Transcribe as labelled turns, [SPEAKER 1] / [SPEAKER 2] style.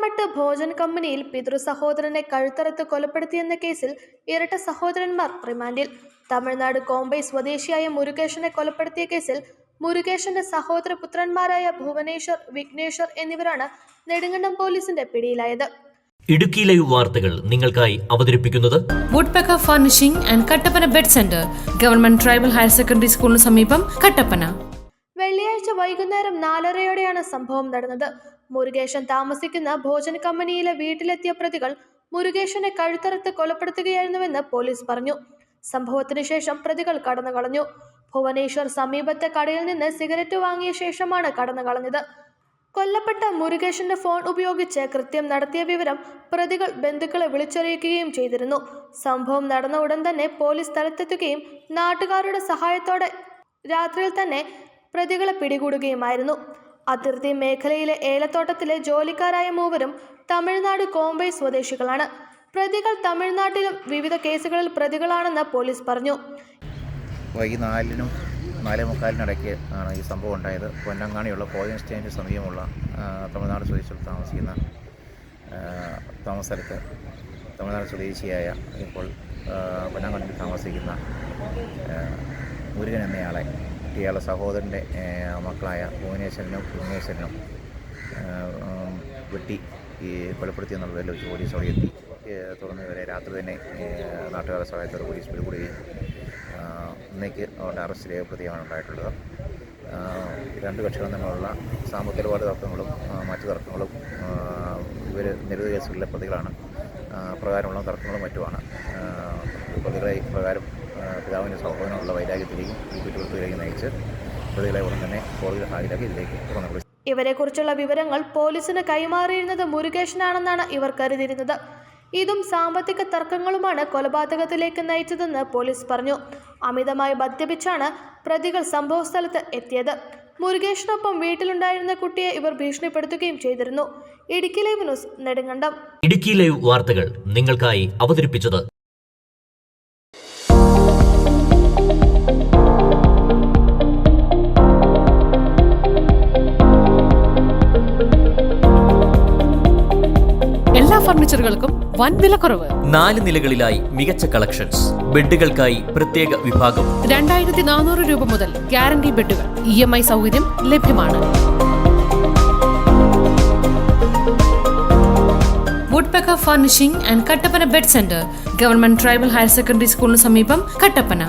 [SPEAKER 1] തമിഴ്നാട്ട് ഭോജൻ കമ്പനിയിൽ പിതൃ സഹോദരനെ കഴുത്തറുത്ത് കൊലപ്പെടുത്തിയെന്ന കേസിൽ ഇരട്ട സഹോദരന്മാർ റിമാൻഡിൽ. തമിഴ്നാട് കോമ്പൈ സ്വദേശിയായ മുരുകേശനെ കൊലപ്പെടുത്തിയ കേസിൽ മുരുകേശന്റെ സഹോദര പുത്രന്മാരായ ഭുവനേശ്വർ, വിഘ്നേശ്വർ എന്നിവരാണ് നെടുങ്കണ്ടം പോലീസിന്റെ പിടിയിലായത്.
[SPEAKER 2] ഇടുക്കി ലൈവ് വാർത്തകൾ നിങ്ങൾക്കായി അവതരിപ്പിക്കുന്നത്
[SPEAKER 3] woodpecker furnishing and Kattappana bed centre, government tribal higher secondary സ്കൂളിന് സമീപം, കട്ടപ്പന.
[SPEAKER 1] വെള്ളിയാഴ്ച വൈകുന്നേരം 4:30-യോടെയാണ് സംഭവം നടന്നത്. മുരുകേശൻ താമസിക്കുന്ന ഭോജൻ കമ്പനിയിലെ വീട്ടിലെത്തിയ പ്രതികൾ മുരുകേശനെ കഴുത്തറുത്ത് കൊലപ്പെടുത്തുകയായിരുന്നുവെന്ന് പോലീസ് പറഞ്ഞു. സംഭവത്തിന് ശേഷം പ്രതികൾ കടന്നുകളഞ്ഞു. ഭുവനേശ്വർ സമീപത്തെ കടയിൽ നിന്ന് സിഗരറ്റ് വാങ്ങിയ ശേഷമാണ് കടന്നുകളഞ്ഞത്. കൊല്ലപ്പെട്ട മുരുകേശന്റെ ഫോൺ ഉപയോഗിച്ച് കൃത്യം നടത്തിയ വിവരം പ്രതികൾ ബന്ധുക്കളെ വിളിച്ചറിയിക്കുകയും ചെയ്തിരുന്നു. സംഭവം നടന്ന ഉടൻ തന്നെ പോലീസ് സ്ഥലത്തെത്തുകയും നാട്ടുകാരുടെ സഹായത്തോടെ രാത്രിയിൽ തന്നെ പ്രതികളെ പിടികൂടുകയുമായിരുന്നു. അതിർത്തി മേഖലയിലെ ഏലത്തോട്ടത്തിലെ ജോലിക്കാരായ മൂവരും തമിഴ്നാട് കോമ്പൈ സ്വദേശികളാണ്. പ്രതികൾ തമിഴ്നാട്ടിലും വിവിധ കേസുകളിൽ പ്രതികളാണെന്ന് പോലീസ് പറഞ്ഞു.
[SPEAKER 4] വൈകിട്ട് 4-നും 4:45 ആണ് ഈ സംഭവം ഉണ്ടായത്. പൊന്നങ്ങാടിയുള്ള പോയിന്റ് സ്റ്റേഷന് സമീപമുള്ള തമിഴ്നാട് സ്വദേശികൾ താമസിക്കുന്ന താമസ സ്ഥലത്ത് തമിഴ്നാട് സ്വദേശിയായ ഇപ്പോൾ പൊന്നങ്ങാടിയിൽ താമസിക്കുന്ന മുരുകൻ എന്നയാളെ ഇയാളുടെ സഹോദരൻ്റെ മക്കളായ ഭുവനേശ്വരനും വിഘ്നേശ്വരനും വെട്ടി കൊലപ്പെടുത്തിയെന്നുള്ള പേരിൽ വെച്ച് പോലീസ് അവിടെ എത്തി. തുടർന്ന് ഇവരെ രാത്രി തന്നെ നാട്ടുകാരുടെ സഹായത്തോടെ പോലീസ് പിടികൂടുകയും ഇന്നേക്ക് അവരുടെ അറസ്റ്റ് രേഖപ്പെടുത്തുകയാണ് ഉണ്ടായിട്ടുള്ളത്. രണ്ട് കക്ഷികളും തമ്മിലുള്ള സാമ്പത്തിക ഇടപാട് തർക്കങ്ങളും മറ്റു തർക്കങ്ങളും ഇവർ നിരവധി കേസുകളിലെ പ്രതികളാണ്. പ്രകാരമുള്ള തർക്കങ്ങളും മറ്റുമാണ്. പ്രതികളെ പ്രകാരം പിതാവിൻ്റെ സഹോദരനുള്ള വൈരാഗ്യത്തിലേക്കും ഈ കുറ്റകൃത്യത്തിലേക്ക് നയിച്ച് പ്രതികളെ ഉടൻ തന്നെ കോടതിയിൽ ഹാജരാക്കി ഇതിലേക്ക് തുറന്നു.
[SPEAKER 1] ഇവരെക്കുറിച്ചുള്ള വിവരങ്ങൾ പോലീസിന് കൈമാറിയിരുന്നത് മുരുകേശനാണെന്നാണ് ഇവർ കരുതിയിരുന്നത്. ഇതും സാമ്പത്തിക തർക്കങ്ങളുമാണ് കൊലപാതകത്തിലേക്ക് നയിച്ചതെന്ന് പോലീസ് പറഞ്ഞു. അമിതമായി മദ്യപിച്ചാണ് പ്രതികൾ സംഭവസ്ഥലത്ത് എത്തിയത്. മുരുകേശനൊപ്പം വീട്ടിലുണ്ടായിരുന്ന കുട്ടിയെ ഇവർ ഭീഷണിപ്പെടുത്തുകയും ചെയ്തിരുന്നു. Idukki live news, Nedumkandam.
[SPEAKER 2] Idukki live വാർത്തകൾ നിങ്ങൾക്കായി അവതരിപ്പിച്ചത്
[SPEAKER 3] എല്ലാ ഫർണിച്ചറുകൾക്കും വൻ വിലക്കുറവ്.
[SPEAKER 2] 4 നിലകളിലായി മികച്ച കളക്ഷൻസ്. ബെഡുകൾക്കായി പ്രത്യേക വിഭാഗം.
[SPEAKER 3] 2400 രൂപ മുതൽ ഗ്യാരണ്ടി ബെഡുകൾ. EMI സൗകര്യം ലഭ്യമാണ്. Woodpecker furnishing and Kattappana bed centre, government tribal higher secondary സ്കൂളിന് സമീപം, കട്ടപ്പന.